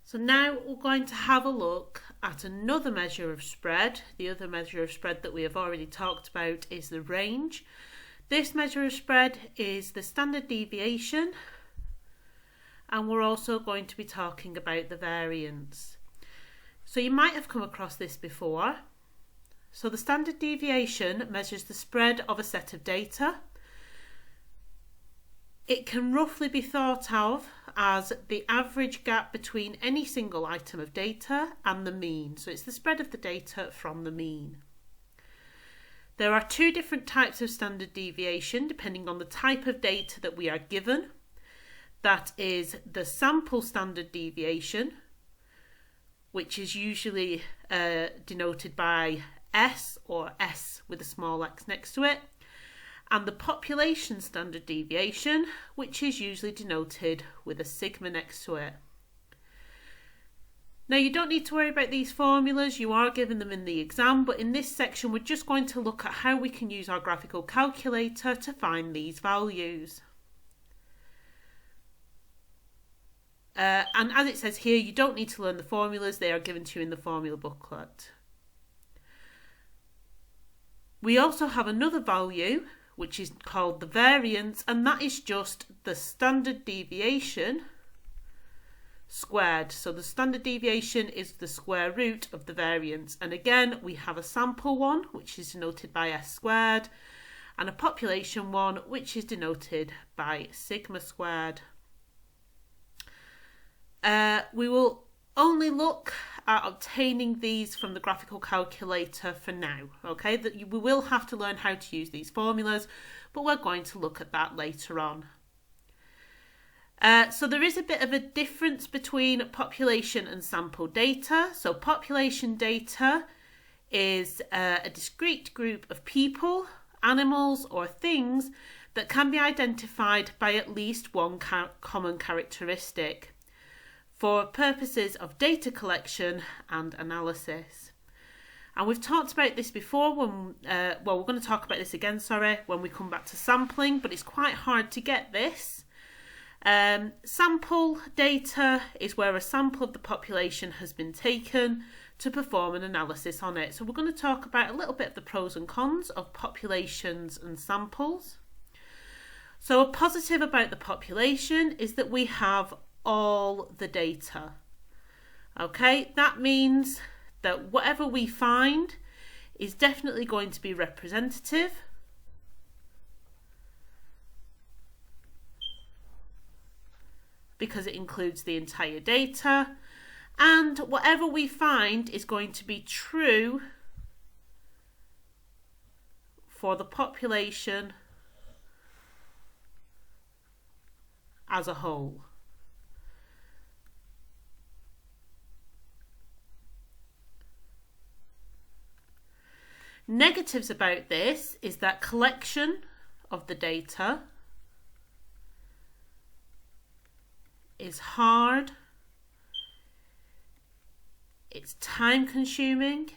So now we're going to have a look at another measure of spread. The other measure of spread that we have already talked about is the range. This measure of spread is the standard deviation, and we're also going to be talking about the variance. So you might have come across this before. So the standard deviation measures the spread of a set of data. It can roughly be thought of as the average gap between any single item of data and the mean. So it's the spread of the data from the mean. There are two different types of standard deviation depending on the type of data that we are given. That is the sample standard deviation, which is usually denoted by S or S with a small x next to it, and the population standard deviation, which is usually denoted with a sigma next to it. Now you don't need to worry about these formulas, you are given them in the exam, but in this section we're just going to look at how we can use our graphical calculator to find these values. And as it says here, you don't need to learn the formulas, they are given to you in the formula booklet. We also have another value which is called the variance, and that is just the standard deviation squared. So the standard deviation is the square root of the variance, and again we have a sample one which is denoted by S squared and a population one which is denoted by sigma squared. We will only look at obtaining these from the graphical calculator for now, okay? We will have to learn how to use these formulas, but we're going to look at that later on. So there is a bit of a difference between population and sample data. So population data is a discrete group of people, animals or things that can be identified by at least one common characteristic for purposes of data collection and analysis. And we've talked about this before when, we're going to talk about this again, when we come back to sampling, but it's quite hard to get this. Sample data is where a sample of the population has been taken to perform an analysis on it. So we're going to talk about a little bit of the pros and cons of populations and samples. So a positive about the population is that we have all the data. Okay, that means that whatever we find is definitely going to be representative. Because it includes the entire data, and whatever we find is going to be true for the population as a whole. Negatives about this is that collection of the data is hard, it's time consuming,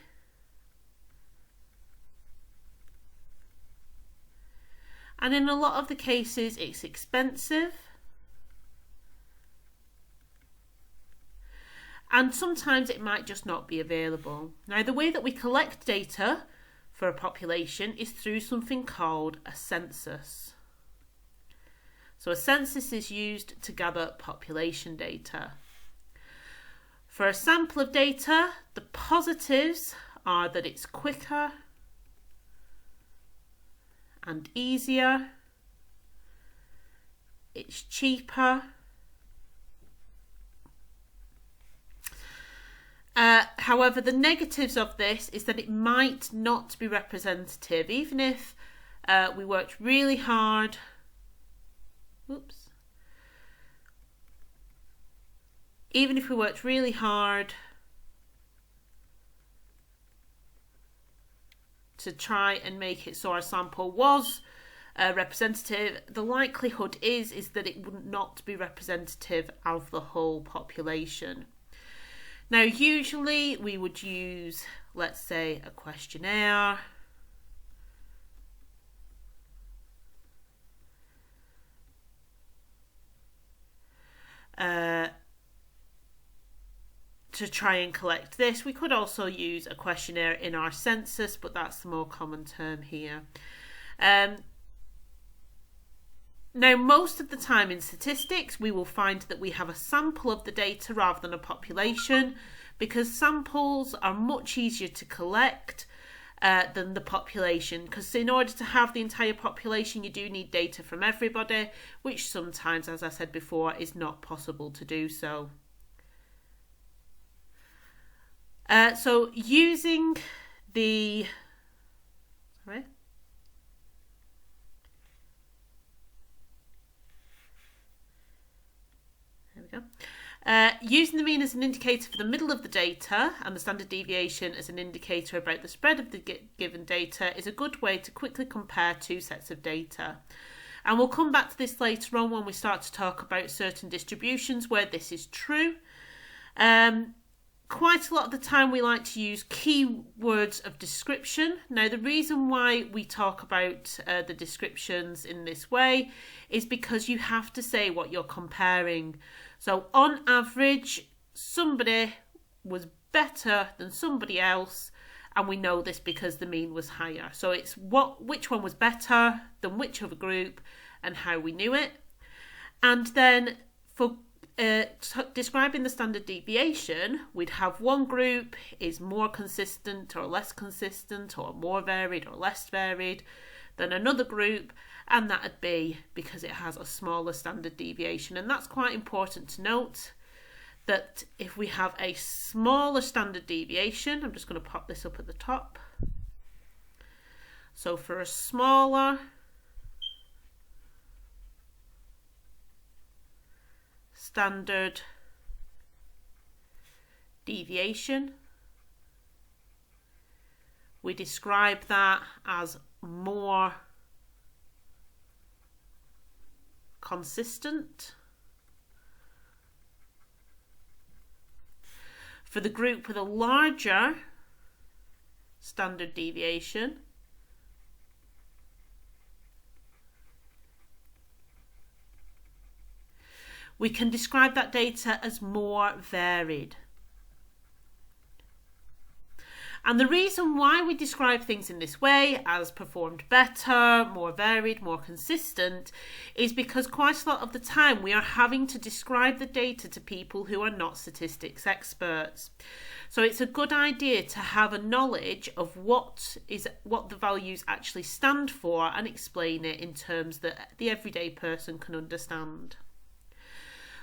and in a lot of the cases it's expensive, and sometimes it might just not be available. Now the way that we collect data for a population is through something called a census. So a census is used to gather population data. For a sample of data, the positives are that it's quicker and easier, it's cheaper. However, the negatives of this is that it might not be representative. Even if we worked really hard, even if we worked really hard to try and make it so our sample was representative, the likelihood is that it would not be representative of the whole population. Now usually we would use, let's say, a questionnaire, to try and collect this. We could also use a questionnaire in our census, but that's the more common term here. Now, most of the time in statistics, we will find that we have a sample of the data rather than a population, because samples are much easier to collect than the population, because in order to have the entire population, you do need data from everybody, which sometimes, as I said before, is not possible to do so. So using the using the mean as an indicator for the middle of the data and the standard deviation as an indicator about the spread of the given data is a good way to quickly compare two sets of data. And we'll come back to this later on when we start to talk about certain distributions where this is true. Quite a lot of the time we like to use keywords of description. Now, the reason why we talk about the descriptions in this way is because you have to say what you're comparing. So on average, somebody was better than somebody else, and we know this because the mean was higher. So it's which one was better than which other group and how we knew it. And then for describing the standard deviation, we'd have one group is more consistent or less consistent or more varied or less varied than another group, and that would be because it has a smaller standard deviation. And that's quite important to note, that if we have a smaller standard deviation, I'm just going to pop this up at the top. So for a smaller standard deviation, we describe that as more consistent. For the group with a larger standard deviation, we can describe that data as more varied. And the reason why we describe things in this way, as performed better, more varied, more consistent, is because quite a lot of the time we are having to describe the data to people who are not statistics experts. So it's a good idea to have a knowledge of what the values actually stand for and explain it in terms that the everyday person can understand.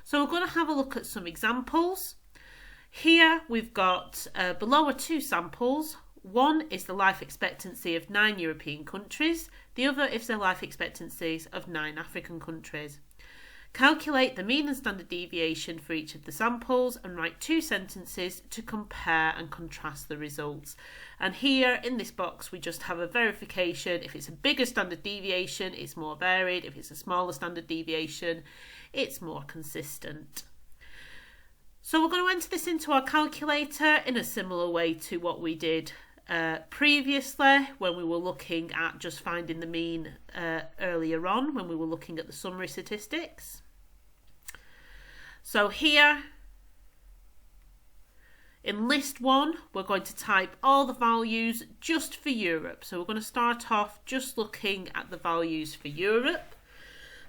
So we're going to have a look at some examples. Here we've got below are two samples. One is the life expectancy of 9 European countries. The other is the life expectancies of 9 African countries. Calculate the mean and standard deviation for each of the samples and write 2 sentences to compare and contrast the results. And here in this box we just have a verification. If it's a bigger standard deviation, it's more varied. If it's a smaller standard deviation, it's more consistent. So we're going to enter this into our calculator in a similar way to what we did previously when we were looking at just finding the mean earlier on, when we were looking at the summary statistics. So here in list 1, we're going to type all the values just for Europe. So we're going to start off just looking at the values for Europe.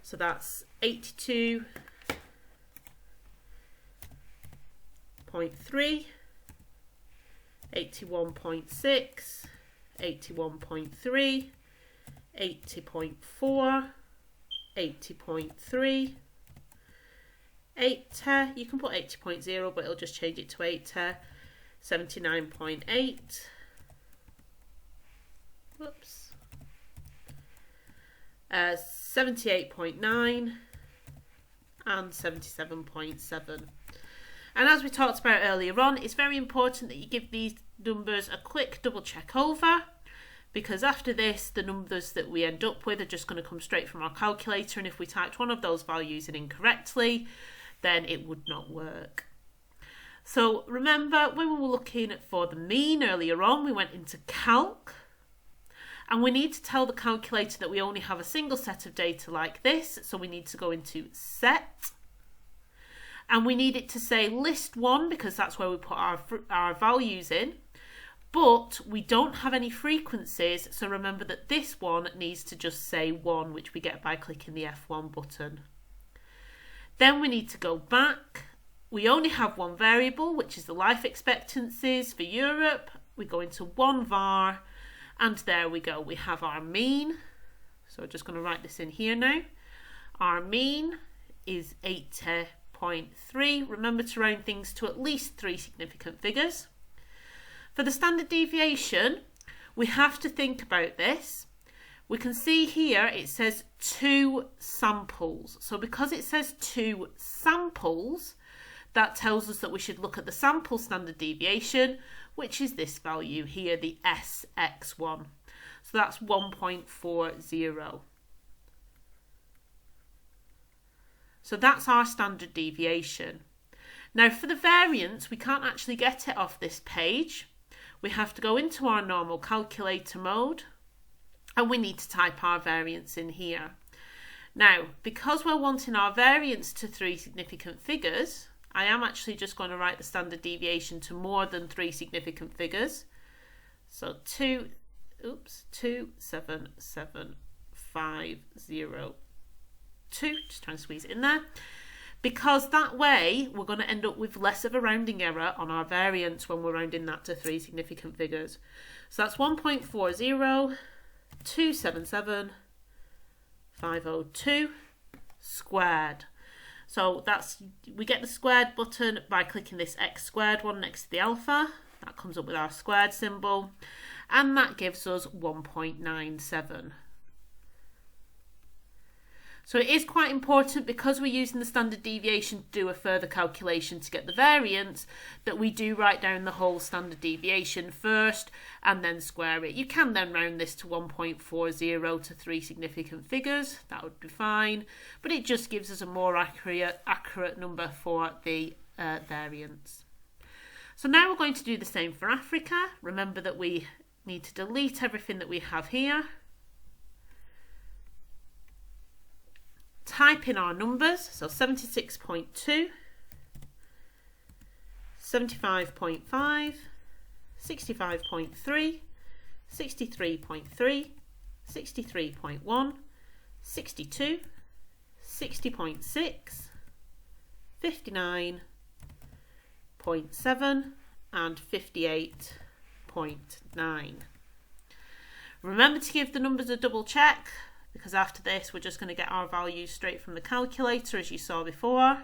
So that's 82.3, 81.6, 81.3, 80.4, 80.3, 80, you can put 80.0 but it'll just change it to 80, 79.8, whoops, 78.9 and 77.7. And as we talked about earlier on, it's very important that you give these numbers a quick double check over, because after this the numbers that we end up with are just going to come straight from our calculator, and if we typed one of those values in incorrectly, then it would not work. So remember, when we were looking for the mean earlier on, we went into calc, and we need to tell the calculator that we only have a single set of data like this, so we need to go into set. And we need it to say list 1 because that's where we put our values in. But we don't have any frequencies, so remember that this one needs to just say 1, which we get by clicking the F1 button. Then we need to go back. We only have one variable, which is the life expectancies for Europe. We go into one var, and there we go. We have our mean. So we're just going to write this in here now. Our mean is 80.3. Remember to round things to at least 3 significant figures. For the standard deviation, we have to think about this. We can see here it says 2 samples. So because it says 2 samples, that tells us that we should look at the sample standard deviation, which is this value here, the SX1. So that's 1.40. So that's our standard deviation. Now for the variance, we can't actually get it off this page. We have to go into our normal calculator mode and we need to type our variance in here. Now, because we're wanting our variance to 3 significant figures, I am actually just going to write the standard deviation to more than 3 significant figures. So 2775002, just trying to squeeze it in there. Because that way we're going to end up with less of a rounding error on our variance when we're rounding that to 3 significant figures. So that's 1.402775002 squared. So we get the squared button by clicking this x squared one next to the alpha. That comes up with our squared symbol, and that gives us 1.97. So it is quite important, because we're using the standard deviation to do a further calculation to get the variance, that we do write down the whole standard deviation first and then square it. You can then round this to 1.40 to 3 significant figures. That would be fine, but it just gives us a more accurate number for the variance. So now we're going to do the same for Africa. Remember that we need to delete everything that we have here. Type in our numbers, so 76.2, 75.5, 65.3, 63.3, 63.1, 62, 60.6, 59.7 and 58.9. Remember to give the numbers a double check, because after this we're just going to get our values straight from the calculator as you saw before.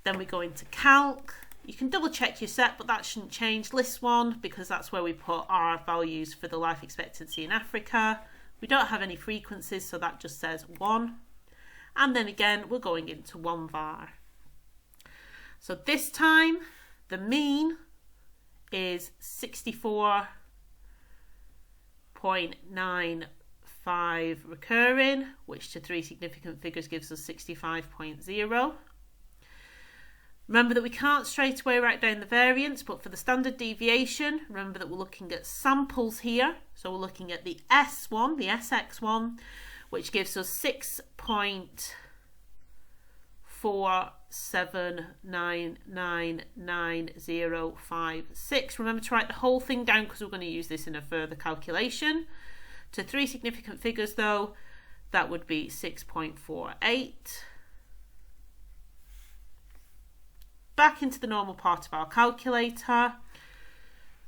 Then we go into calc. You can double check your set, but that shouldn't change. List 1, because that's where we put our values for the life expectancy in Africa. We don't have any frequencies, so that just says 1. And then again we're going into 1 var. So this time the mean is 64.95 recurring, which to 3 significant figures gives us 65.0. Remember that we can't straight away write down the variance, but for the standard deviation, remember that we're looking at samples here. So we're looking at the S1, the SX1, which gives us 6.47999056. Remember to write the whole thing down, because we're going to use this in a further calculation. To 3 significant figures though, that would be 6.48. Back into the normal part of our calculator,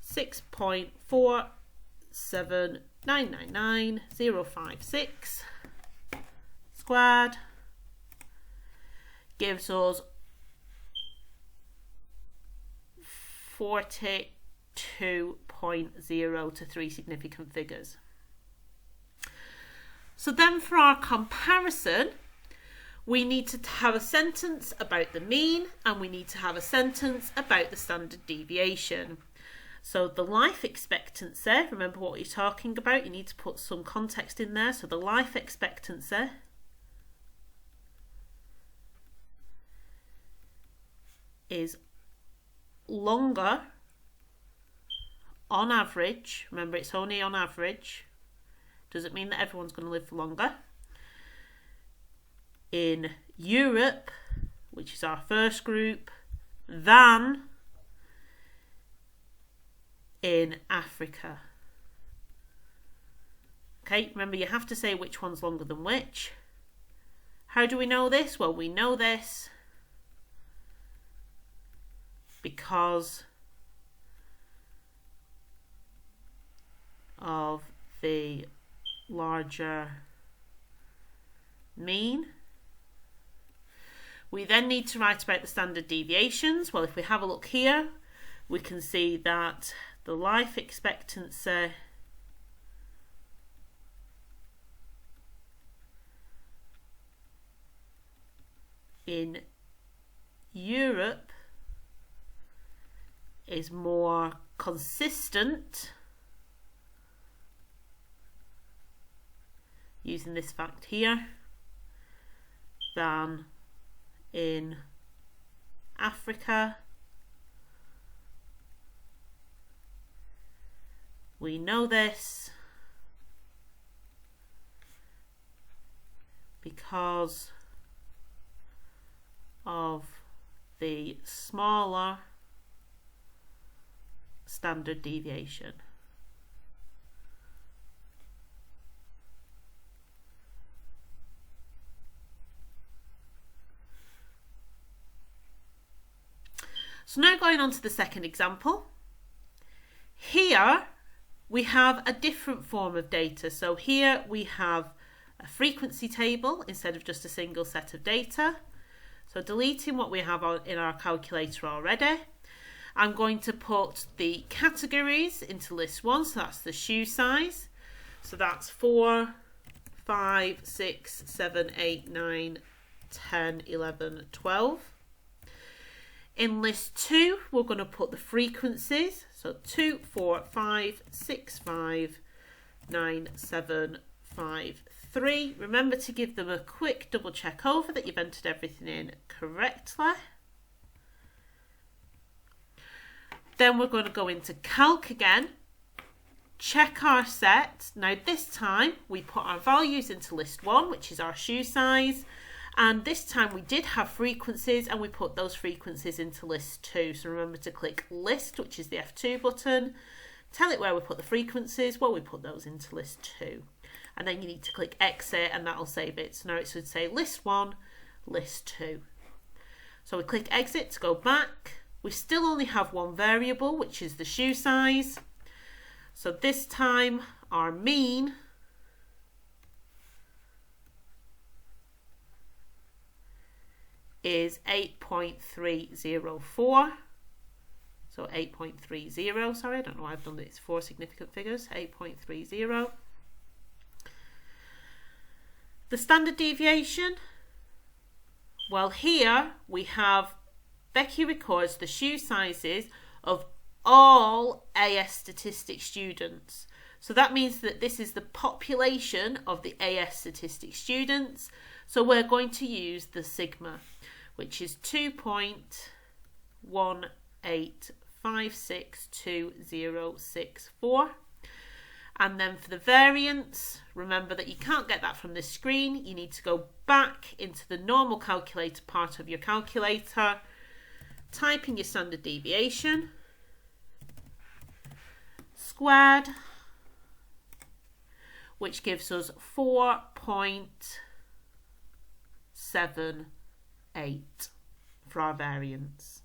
6.47999056 squared gives us 42.0 to 3 significant figures. So then for our comparison, we need to have a sentence about the mean, and we need to have a sentence about the standard deviation. So the life expectancy, remember what you're talking about, you need to put some context in there. So the life expectancy is longer on average. Remember, it's only on average. Doesn't mean that everyone's going to live for longer. in Europe, which is our first group, than in Africa. Okay, remember you have to say which one's longer than which. How do we know this? Well, we know this because of the larger mean. We then need to write about the standard deviations. Well, if we have a look here, we can see that the life expectancy in Europe is more consistent, using this fact here, than in Africa. We know this because of the smaller standard deviation. So now going on to the second example. Here we have a different form of data. So here we have a frequency table instead of just a single set of data. So deleting what we have in our calculator already, I'm going to put the categories into list 1, so that's the shoe size. So that's 4, 5, 6, 7, 8, 9, 10, 11, 12. In list 2, we're going to put the frequencies. So 2, 4, 5, 6, 5, 9, 7, 5, 3. Remember to give them a quick double check over that you've entered everything in correctly. Then we're going to go into calc again, check our set. Now this time we put our values into list 1, which is our shoe size. And this time we did have frequencies and we put those frequencies into list 2. So remember to click list, which is the F2 button. Tell it where we put the frequencies. Well, we put those into list 2. And then you need to click exit and that'll save it. So now it should say list 1, list 2. So we click exit to go back. We still only have one variable, which is the shoe size. So this time our mean is 8.304. So 8.30, sorry, I don't know why I've done these 4 significant figures, 8.30. The standard deviation, well here we have Becky records the shoe sizes of all AS statistics students. So that means that this is the population of the AS statistics students. So we're going to use the sigma, which is 2.18562064. And then for the variance, remember that you can't get that from this screen. You need to go back into the normal calculator part of your calculator, type in your standard deviation, squared, which gives us 4.78 for our variance.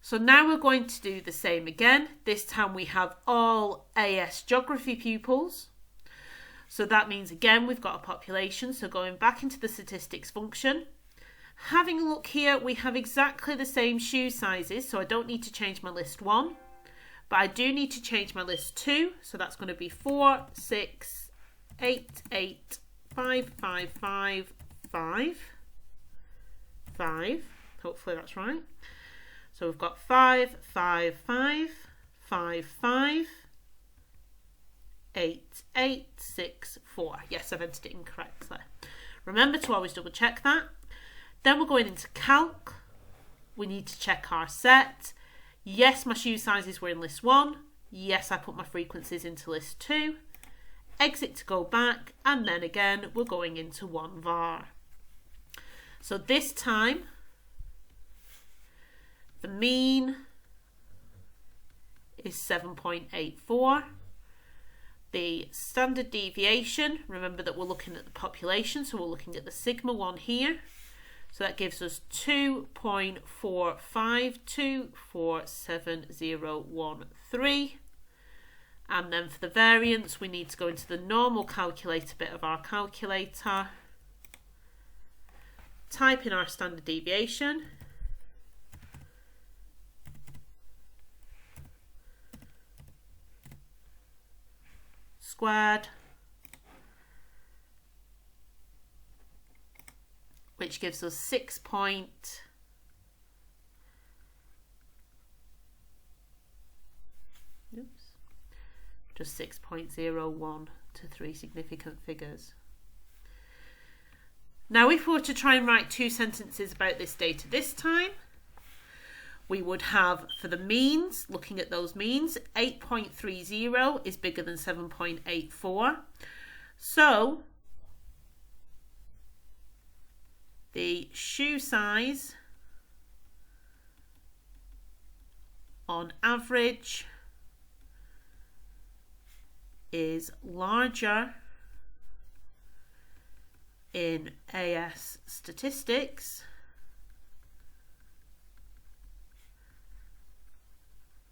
So now we're going to do the same again. This time we have all AS geography pupils. So that means again we've got a population. So going back into the statistics function, having a look here, we have exactly the same shoe sizes. So I don't need to change my list 1, but I do need to change my list 2. So that's going to be 4, 6, 8, 8, 5, 5, 5, 5, 5. Hopefully that's right. So we've got 5, 5, 5, 5, 5, 8, 8, 6, 4. Yes, I've entered it incorrectly. Remember to always double check that. Then we're going into calc. We need to check our set. Yes, my shoe sizes were in list 1. Yes, I put my frequencies into list 2. Exit to go back, and then again we're going into one var. So this time, the mean is 7.84. The standard deviation, remember that we're looking at the population, so we're looking at the sigma one here. So that gives us 2.4524713. And then for the variance, we need to go into the normal calculator bit of our calculator, type in our standard deviation, squared, which gives us 6.01 to 3 significant figures. Now if we were to try and write 2 sentences about this data this time, we would have, for the means, looking at those means, 8.30 is bigger than 7.84. So the shoe size on average is larger in AS statistics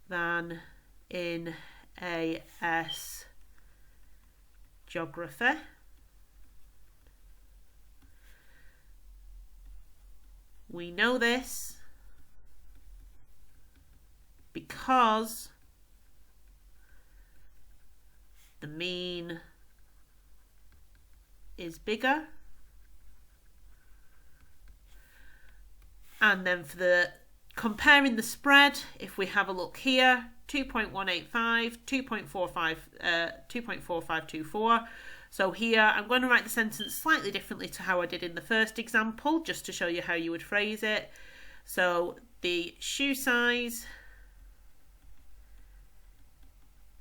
than in AS geography. We know this because the mean is bigger. And then for the comparing the spread, if we have a look here, 2.185, 2.4524. So here I'm going to write the sentence slightly differently to how I did in the first example, just to show you how you would phrase it. So the shoe size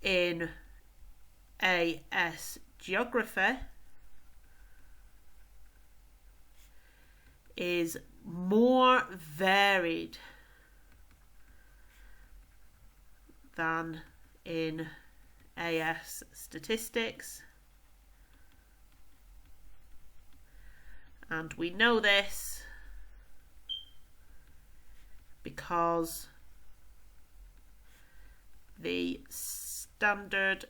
in AS geography is more varied than in AS statistics, and we know this because the standard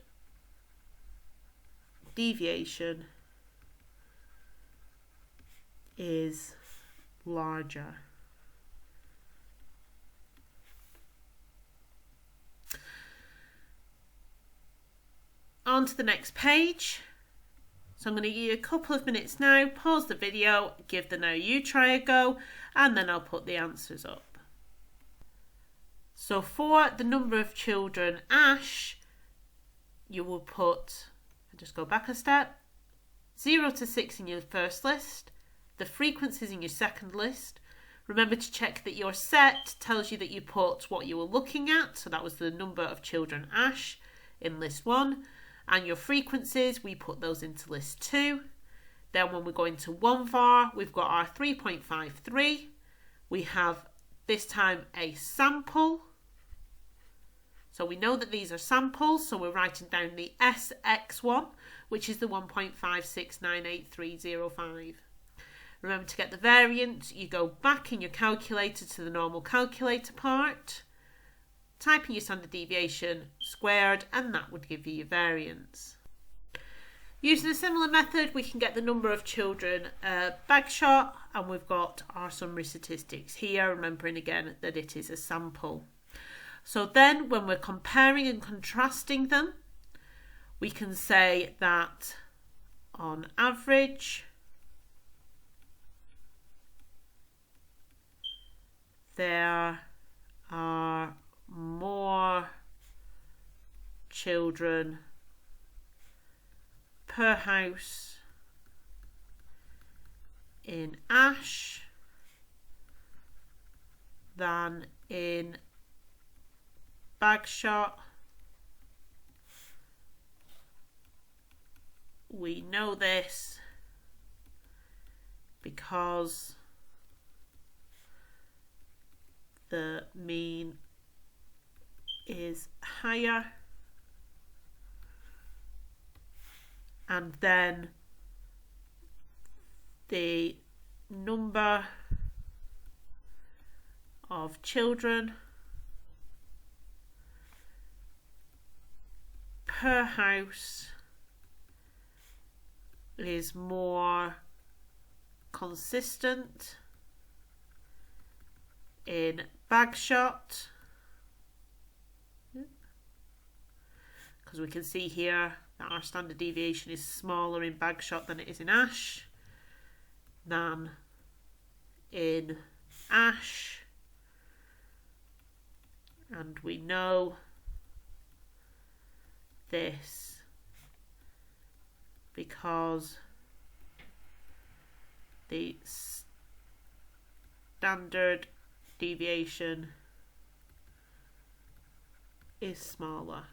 deviation is larger. On to the next page. So I'm going to give you a couple of minutes now, pause the video, give the now you try a go, and then I'll put the answers up. So for the number of children Ash, you will put, just go back a step, 0 to 6 in your first list, the frequencies in your second list. Remember to check that your set tells you that you put what you were looking at, so that was the number of children Ash in list 1, and your frequencies, we put those into list 2. Then when we go into 1 var, we've got our 3.53. We have this time a sample. So we know that these are samples, so we're writing down the SX1, which is the 1.5698305. Remember to get the variance, you go back in your calculator to the normal calculator part, type in your standard deviation squared, and that would give you your variance. Using a similar method, we can get the number of children Bagshot, and we've got our summary statistics here, remembering again that it is a sample. So then when we're comparing and contrasting them, we can say that on average there are more children per house in Ash than in Bagshot. We know this because the mean is higher, and then the number of children per house is more consistent in Bagshot, because we can see here that our standard deviation is smaller in Bagshot than it is in Ash, than in Ash, and we know this because the standard deviation is smaller.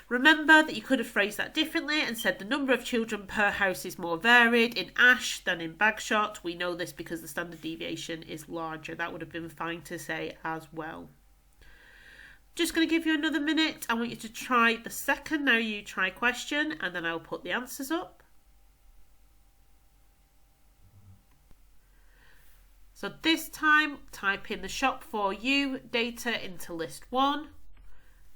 Remember that you could have phrased that differently and said the number of children per house is more varied in Ash than in Bagshot. We know this because the standard deviation is larger. That would have been fine to say as well. Just going to give you another minute. I want you to try the second Now You Try question, and then I'll put the answers up. So this time, type in the shop for you data into list 1.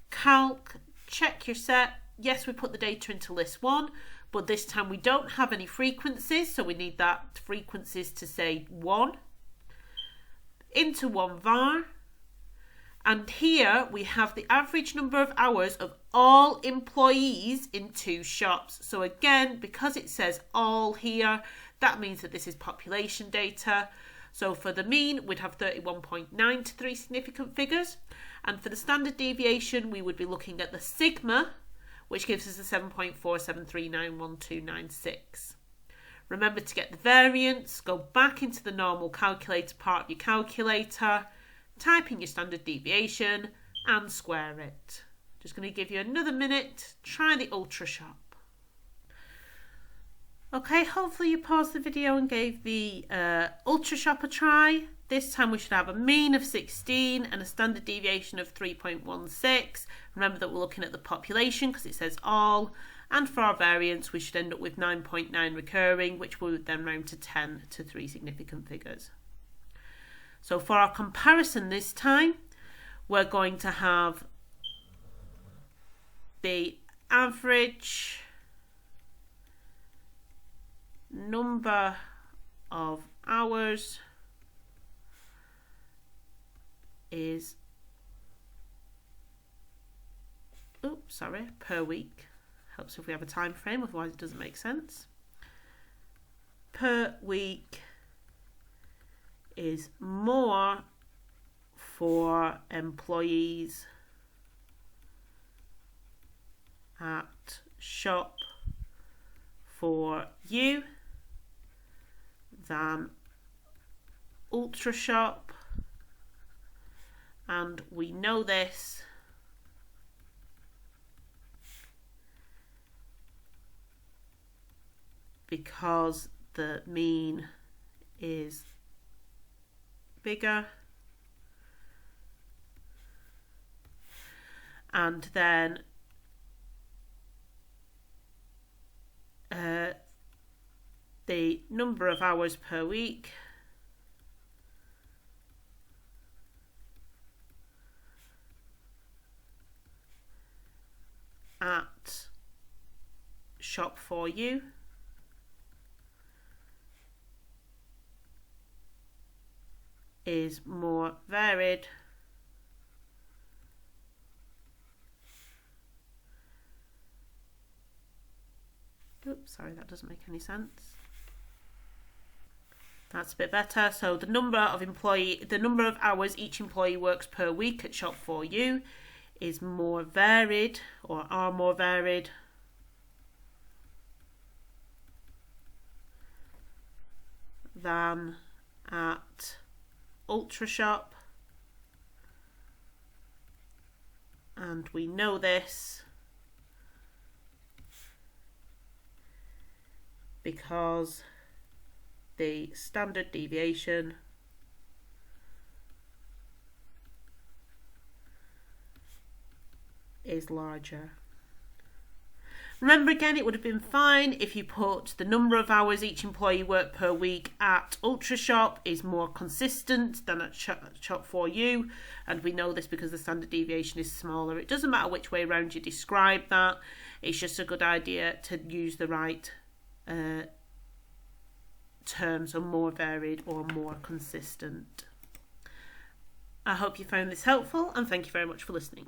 Calc, check your set. Yes, we put the data into list 1, but this time we don't have any frequencies, so we need that frequencies to say 1. Into 1 var. And here we have the average number of hours of all employees in 2 shops. So again, because it says all here, that means that this is population data. So for the mean, we'd have 31.9 to 3 significant figures. And for the standard deviation, we would be looking at the sigma, which gives us a 7.47391296. Remember to get the variance, go back into the normal calculator part of your calculator, type in your standard deviation and square it. Just going to give you another minute. Try the ultra shop. Okay, hopefully you paused the video and gave the ultra shop a try. This time we should have a mean of 16 and a standard deviation of 3.16. Remember that we're looking at the population because it says all. And for our variance, we should end up with 9.9 recurring, which would then round to 10 to 3 significant figures. So for our comparison this time, we're going to have the average number of hours is per week. Helps if we have a time frame, otherwise it doesn't make sense. Per week is more for employees at shop for you than ultra shop, and we know this because the mean is bigger, and then the number of hours per week at shop for you is more varied sorry, that doesn't make any sense. That's a bit better. So the number of hours each employee works per week at shop for you is more varied, or are more varied than at ultra shop, and we know this because the standard deviation is larger. Remember again, it would have been fine if you put the number of hours each employee worked per week at Ultrashop is more consistent than at Shop4U, and we know this because the standard deviation is smaller. It doesn't matter which way around you describe that, it's just a good idea to use the right terms, or more varied or more consistent. I hope you found this helpful, and thank you very much for listening.